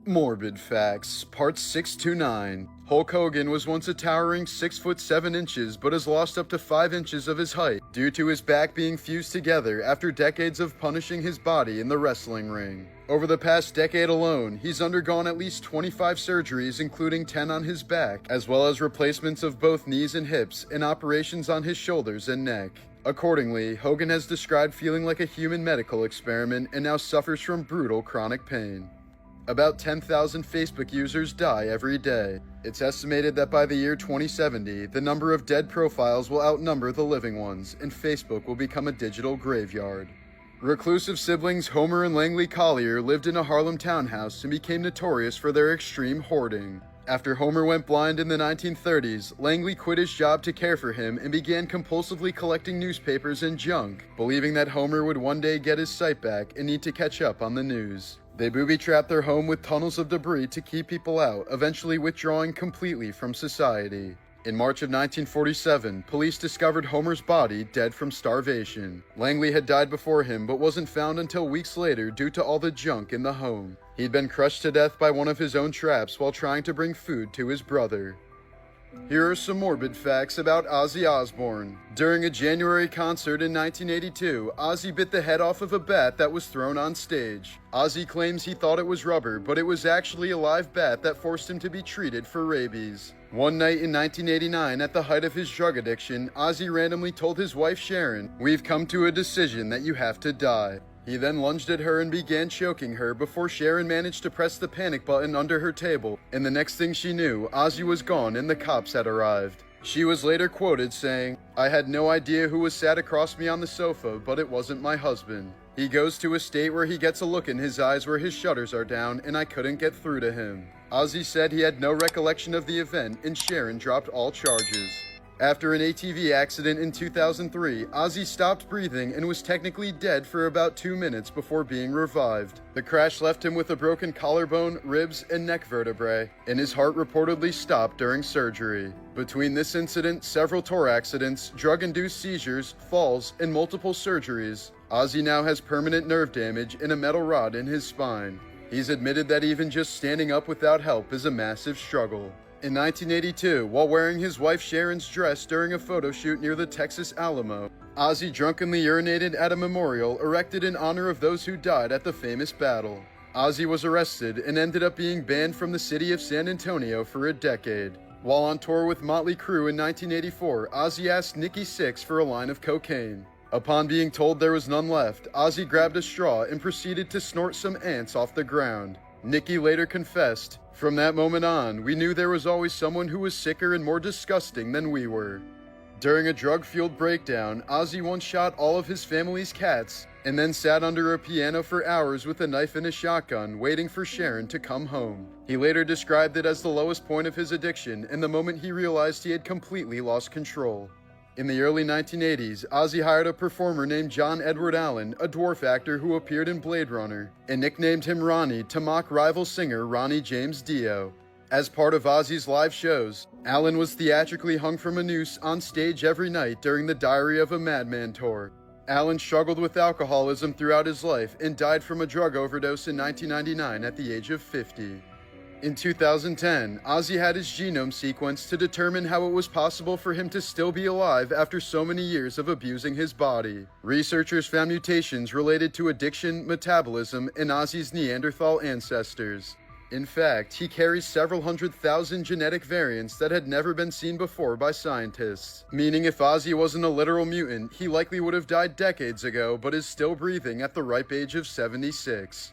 Morbid Facts, Part 629. Hulk Hogan was once a towering 6 foot 7 inches, but has lost up to 5 inches of his height due to his back being fused together after decades of punishing his body in the wrestling ring. Over the past decade alone, he's undergone at least 25 surgeries, including 10 on his back, as well as replacements of both knees and hips, and operations on his shoulders and neck. Accordingly, Hogan has described feeling like a human medical experiment and now suffers from brutal chronic pain. About 10,000 Facebook users die every day. It's estimated that by the year 2070, the number of dead profiles will outnumber the living ones, and Facebook will become a digital graveyard. Reclusive siblings Homer and Langley Collier lived in a Harlem townhouse and became notorious for their extreme hoarding. After Homer went blind in the 1930s, Langley quit his job to care for him and began compulsively collecting newspapers and junk, believing that Homer would one day get his sight back and need to catch up on the news. They booby-trapped their home with tunnels of debris to keep people out, eventually withdrawing completely from society. In March of 1947, police discovered Homer's body dead from starvation. Langley had died before him, but wasn't found until weeks later due to all the junk in the home. He'd been crushed to death by one of his own traps while trying to bring food to his brother. Here are some morbid facts about Ozzy Osbourne. During a January concert in 1982, Ozzy bit the head off of a bat that was thrown on stage. Ozzy claims he thought it was rubber, but it was actually a live bat that forced him to be treated for rabies. One night in 1989, at the height of his drug addiction, Ozzy randomly told his wife Sharon, "We've come to a decision that you have to die." He then lunged at her and began choking her before Sharon managed to press the panic button under her table, and the next thing she knew, Ozzy was gone and the cops had arrived. She was later quoted saying, "I had no idea who was sat across me on the sofa, but it wasn't my husband. He goes to a state where he gets a look in his eyes where his shutters are down, and I couldn't get through to him." Ozzy said he had no recollection of the event, and Sharon dropped all charges. After an ATV accident in 2003, Ozzy stopped breathing and was technically dead for about 2 minutes before being revived. The crash left him with a broken collarbone, ribs, and neck vertebrae, and his heart reportedly stopped during surgery. Between this incident, several tour accidents, drug-induced seizures, falls, and multiple surgeries, Ozzy now has permanent nerve damage and a metal rod in his spine. He's admitted that even just standing up without help is a massive struggle. In 1982, while wearing his wife Sharon's dress during a photo shoot near the Texas Alamo, Ozzy drunkenly urinated at a memorial erected in honor of those who died at the famous battle. Ozzy was arrested and ended up being banned from the city of San Antonio for a decade. While on tour with Motley Crue in 1984, Ozzy asked Nikki Sixx for a line of cocaine. Upon being told there was none left, Ozzy grabbed a straw and proceeded to snort some ants off the ground. Nikki later confessed, "From that moment on, we knew there was always someone who was sicker and more disgusting than we were." During a drug-fueled breakdown, Ozzy once shot all of his family's cats, and then sat under a piano for hours with a knife and a shotgun, waiting for Sharon to come home. He later described it as the lowest point of his addiction and the moment he realized he had completely lost control. In the early 1980s, Ozzy hired a performer named John Edward Allen, a dwarf actor who appeared in Blade Runner, and nicknamed him Ronnie to mock rival singer Ronnie James Dio. As part of Ozzy's live shows, Allen was theatrically hung from a noose on stage every night during the Diary of a Madman tour. Allen struggled with alcoholism throughout his life and died from a drug overdose in 1999 at the age of 50. In 2010, Ozzy had his genome sequenced to determine how it was possible for him to still be alive after so many years of abusing his body. Researchers found mutations related to addiction, metabolism, and Ozzy's Neanderthal ancestors. In fact, he carries several 100,000 genetic variants that had never been seen before by scientists. Meaning if Ozzy wasn't a literal mutant, he likely would have died decades ago, but is still breathing at the ripe age of 76.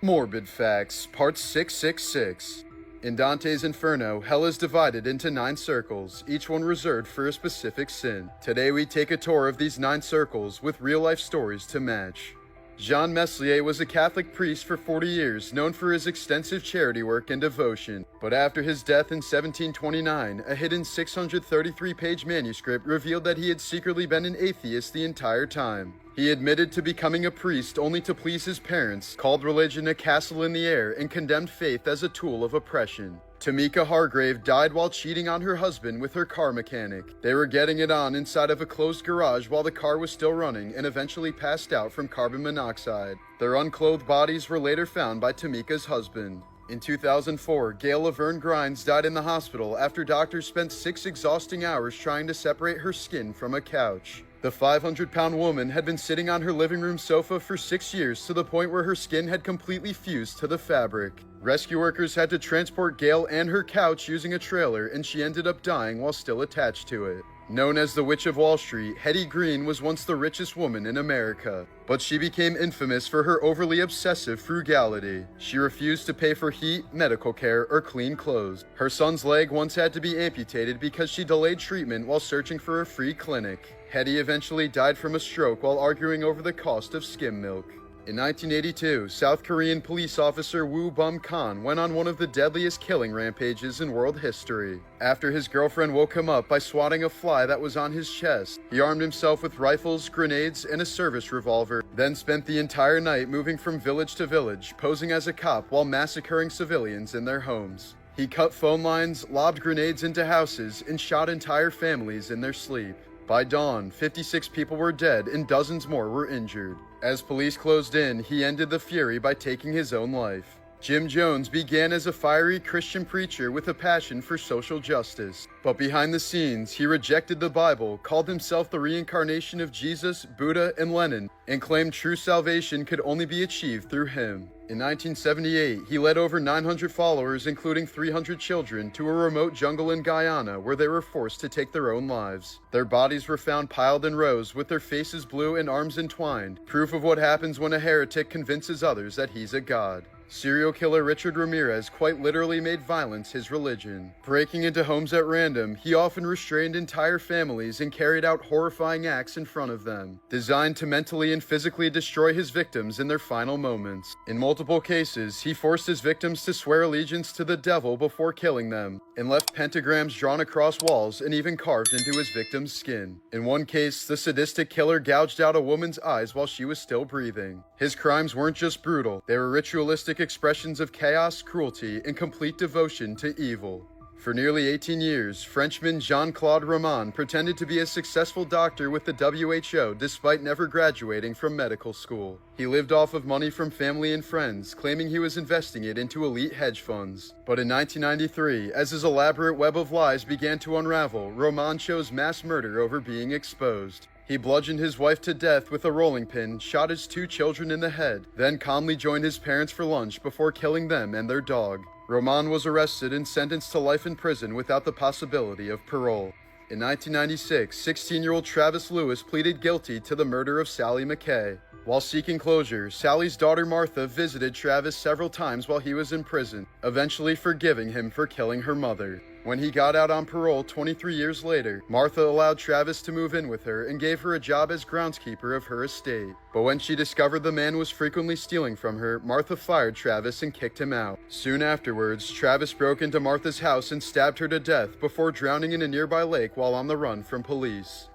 Morbid Facts, Part 666. In Dante's Inferno, hell is divided into 9 circles, each one reserved for a specific sin. Today we take a tour of these 9 circles with real-life stories to match. Jean Meslier was a Catholic priest for 40 years, known for his extensive charity work and devotion. But after his death in 1729, a hidden 633-page manuscript revealed that he had secretly been an atheist the entire time. He admitted to becoming a priest only to please his parents, called religion a castle in the air, and condemned faith as a tool of oppression. Tamika Hargrave died while cheating on her husband with her car mechanic. They were getting it on inside of a closed garage while the car was still running and eventually passed out from carbon monoxide. Their unclothed bodies were later found by Tamika's husband. In 2004, Gail Laverne Grimes died in the hospital after doctors spent 6 exhausting hours trying to separate her skin from a couch. The 500-pound woman had been sitting on her living room sofa for 6 years to the point where her skin had completely fused to the fabric. Rescue workers had to transport Gail and her couch using a trailer, and she ended up dying while still attached to it. Known as the Witch of Wall Street, Hetty Green was once the richest woman in America, but she became infamous for her overly obsessive frugality. She refused to pay for heat, medical care, or clean clothes. Her son's leg once had to be amputated because she delayed treatment while searching for a free clinic. Hetty eventually died from a stroke while arguing over the cost of skim milk. In 1982, South Korean police officer Woo Bum Khan went on one of the deadliest killing rampages in world history. After his girlfriend woke him up by swatting a fly that was on his chest, he armed himself with rifles, grenades, and a service revolver, then spent the entire night moving from village to village, posing as a cop while massacring civilians in their homes. He cut phone lines, lobbed grenades into houses, and shot entire families in their sleep. By dawn, 56 people were dead and dozens more were injured. As police closed in, he ended the fury by taking his own life. Jim Jones began as a fiery Christian preacher with a passion for social justice. But behind the scenes, he rejected the Bible, called himself the reincarnation of Jesus, Buddha, and Lenin, and claimed true salvation could only be achieved through him. In 1978, he led over 900 followers, including 300 children, to a remote jungle in Guyana where they were forced to take their own lives. Their bodies were found piled in rows with their faces blue and arms entwined, proof of what happens when a heretic convinces others that he's a god. Serial killer Richard Ramirez quite literally made violence his religion. Breaking into homes at random, he often restrained entire families and carried out horrifying acts in front of them, designed to mentally and physically destroy his victims in their final moments. In multiple cases, he forced his victims to swear allegiance to the devil before killing them, and left pentagrams drawn across walls and even carved into his victim's skin. In one case, the sadistic killer gouged out a woman's eyes while she was still breathing. His crimes weren't just brutal, they were ritualistic expressions of chaos, cruelty, and complete devotion to evil. For nearly 18 years, Frenchman Jean-Claude Roman pretended to be a successful doctor with the WHO despite never graduating from medical school. He lived off of money from family and friends, claiming he was investing it into elite hedge funds. But in 1993, as his elaborate web of lies began to unravel, Roman chose mass murder over being exposed. He bludgeoned his wife to death with a rolling pin, shot his 2 children in the head, then calmly joined his parents for lunch before killing them and their dog. Roman was arrested and sentenced to life in prison without the possibility of parole. In 1996, 16-year-old Travis Lewis pleaded guilty to the murder of Sally McKay. While seeking closure, Sally's daughter Martha visited Travis several times while he was in prison, eventually forgiving him for killing her mother. When he got out on parole 23 years later, Martha allowed Travis to move in with her and gave her a job as groundskeeper of her estate. But when she discovered the man was frequently stealing from her, Martha fired Travis and kicked him out. Soon afterwards, Travis broke into Martha's house and stabbed her to death before drowning in a nearby lake while on the run from police.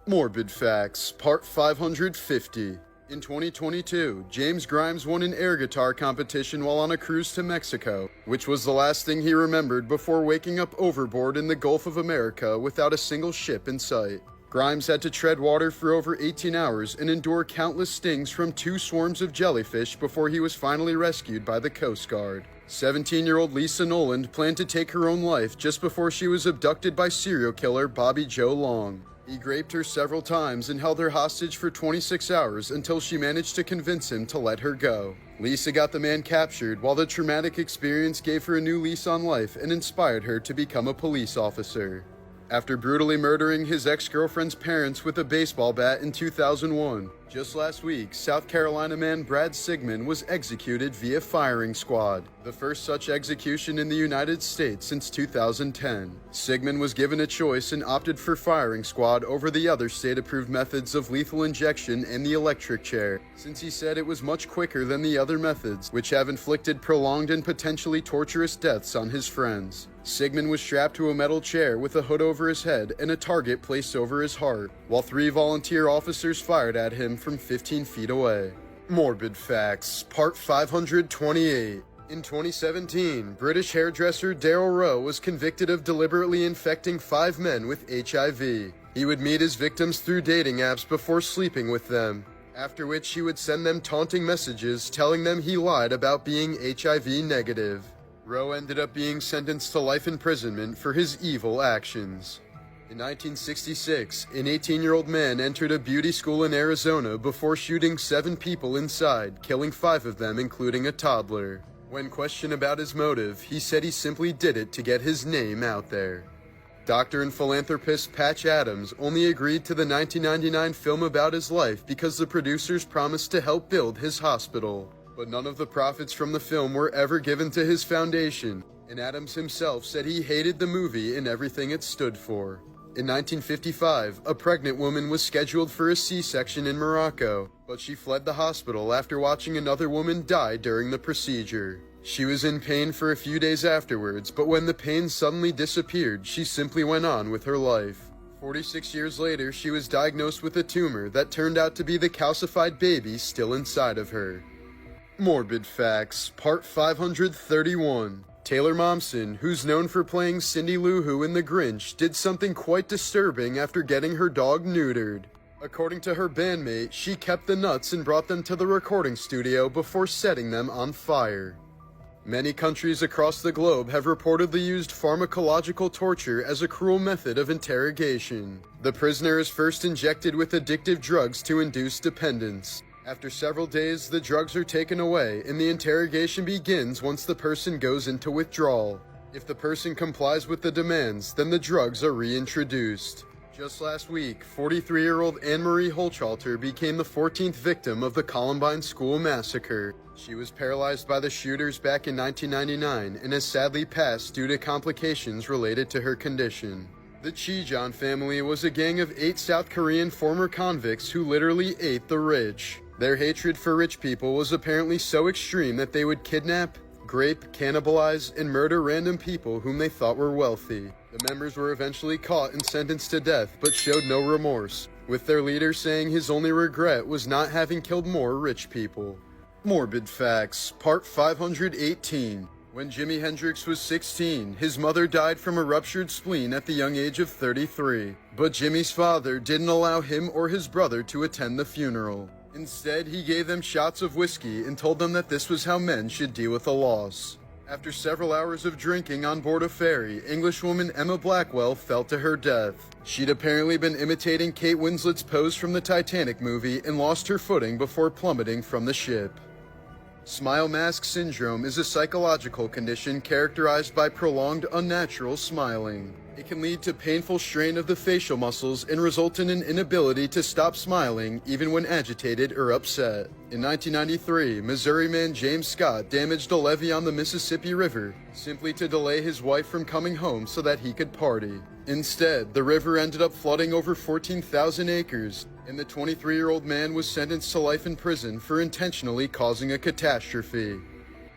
Morbid Facts, Part 550. In 2022, James Grimes won an air guitar competition while on a cruise to Mexico, which was the last thing he remembered before waking up overboard in the Gulf of America without a single ship in sight. Grimes had to tread water for over 18 hours and endure countless stings from 2 swarms of jellyfish before he was finally rescued by the Coast Guard. 17-year-old Lisa Noland planned to take her own life just before she was abducted by serial killer Bobby Joe Long. He raped her several times and held her hostage for 26 hours until she managed to convince him to let her go. Lisa got the man captured, while the traumatic experience gave her a new lease on life and inspired her to become a police officer. After brutally murdering his ex-girlfriend's parents with a baseball bat in 2001, just last week, South Carolina man Brad Sigmund was executed via firing squad, the first such execution in the United States since 2010. Sigmund was given a choice and opted for firing squad over the other state-approved methods of lethal injection and the electric chair, since he said it was much quicker than the other methods, which have inflicted prolonged and potentially torturous deaths on his friends. Sigmund was strapped to a metal chair with a hood over his head and a target placed over his heart, while 3 volunteer officers fired at him from 15 feet away. Morbid Facts, Part 528. In 2017, British hairdresser Daryl Rowe was convicted of deliberately infecting 5 men with HIV. He would meet his victims through dating apps before sleeping with them, after which he would send them taunting messages telling them he lied about being HIV negative. Rowe ended up being sentenced to life imprisonment for his evil actions. In 1966, an 18-year-old man entered a beauty school in Arizona before shooting 7 people inside, killing 5 of them, including a toddler. When questioned about his motive, he said he simply did it to get his name out there. Doctor and philanthropist Patch Adams only agreed to the 1999 film about his life because the producers promised to help build his hospital. But none of the profits from the film were ever given to his foundation, and Adams himself said he hated the movie and everything it stood for. In 1955, a pregnant woman was scheduled for a C-section in Morocco, but she fled the hospital after watching another woman die during the procedure. She was in pain for a few days afterwards, but when the pain suddenly disappeared, she simply went on with her life. 46 years later, she was diagnosed with a tumor that turned out to be the calcified baby still inside of her. Morbid Facts, Part 531. Taylor Momsen, who's known for playing Cindy Lou Who in The Grinch, did something quite disturbing after getting her dog neutered. According to her bandmate, she kept the nuts and brought them to the recording studio before setting them on fire. Many countries across the globe have reportedly used pharmacological torture as a cruel method of interrogation. The prisoner is first injected with addictive drugs to induce dependence. After several days, the drugs are taken away, and the interrogation begins once the person goes into withdrawal. If the person complies with the demands, then the drugs are reintroduced. Just last week, 43-year-old Anne-Marie Holchalter became the 14th victim of the Columbine School Massacre. She was paralyzed by the shooters back in 1999 and has sadly passed due to complications related to her condition. The Chijon family was a gang of 8 South Korean former convicts who literally ate the rich. Their hatred for rich people was apparently so extreme that they would kidnap, grape, cannibalize, and murder random people whom they thought were wealthy. The members were eventually caught and sentenced to death, but showed no remorse, with their leader saying his only regret was not having killed more rich people. Morbid Facts, Part 518. When Jimi Hendrix was 16, his mother died from a ruptured spleen at the young age of 33. But Jimmy's father didn't allow him or his brother to attend the funeral. Instead, he gave them shots of whiskey and told them that this was how men should deal with a loss. After several hours of drinking on board a ferry, Englishwoman Emma Blackwell fell to her death. She'd apparently been imitating Kate Winslet's pose from the Titanic movie and lost her footing before plummeting from the ship. Smile mask syndrome is a psychological condition characterized by prolonged unnatural smiling. It can lead to painful strain of the facial muscles and result in an inability to stop smiling even when agitated or upset. In 1993, Missouri man James Scott damaged a levee on the Mississippi River simply to delay his wife from coming home so that he could party. Instead, the river ended up flooding over 14,000 acres, and the 23-year-old man was sentenced to life in prison for intentionally causing a catastrophe.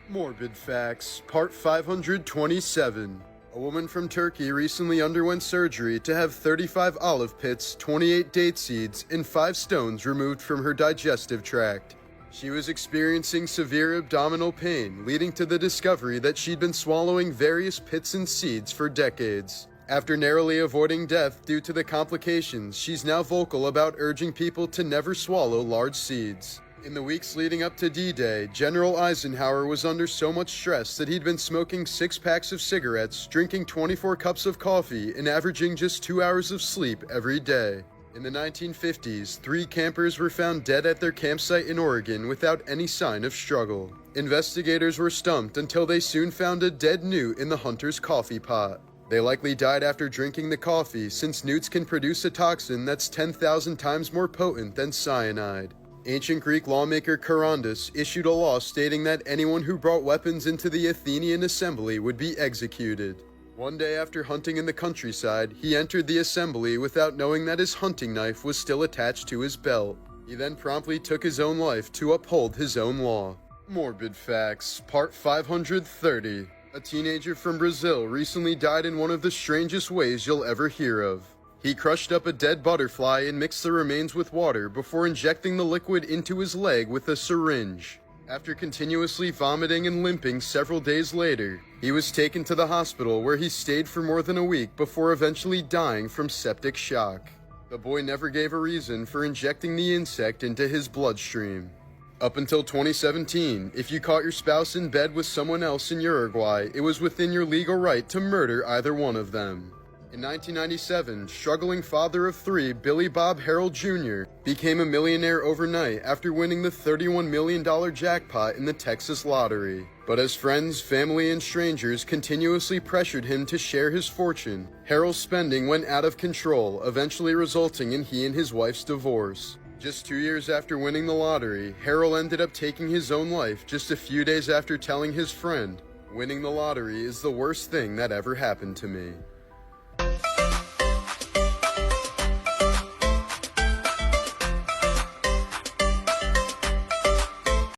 Morbid Facts, Part 527. A woman from Turkey recently underwent surgery to have 35 olive pits, 28 date seeds, and 5 stones removed from her digestive tract. She was experiencing severe abdominal pain, leading to the discovery that she'd been swallowing various pits and seeds for decades. After narrowly avoiding death due to the complications, she's now vocal about urging people to never swallow large seeds. In the weeks leading up to D-Day, General Eisenhower was under so much stress that he'd been smoking 6 packs of cigarettes, drinking 24 cups of coffee, and averaging just 2 hours of sleep every day. In the 1950s, 3 campers were found dead at their campsite in Oregon without any sign of struggle. Investigators were stumped until they soon found a dead newt in the hunter's coffee pot. They likely died after drinking the coffee, since newts can produce a toxin that's 10,000 times more potent than cyanide. Ancient Greek lawmaker Charondas issued a law stating that anyone who brought weapons into the Athenian assembly would be executed. One day after hunting in the countryside, he entered the assembly without knowing that his hunting knife was still attached to his belt. He then promptly took his own life to uphold his own law. Morbid Facts, Part 530. A teenager from Brazil recently died in one of the strangest ways you'll ever hear of. He crushed up a dead butterfly and mixed the remains with water before injecting the liquid into his leg with a syringe. After continuously vomiting and limping several days later, he was taken to the hospital where he stayed for more than a week before eventually dying from septic shock. The boy never gave a reason for injecting the insect into his bloodstream. Up until 2017, if you caught your spouse in bed with someone else in Uruguay, it was within your legal right to murder either one of them. In 1997, struggling father of three Billy Bob Harrell Jr. became a millionaire overnight after winning the $31 million jackpot in the Texas lottery. But as friends, family, and strangers continuously pressured him to share his fortune, Harrell's spending went out of control, eventually resulting in he and his wife's divorce. Just 2 years after winning the lottery, Harrell ended up taking his own life just a few days after telling his friend, "Winning the lottery is the worst thing that ever happened to me."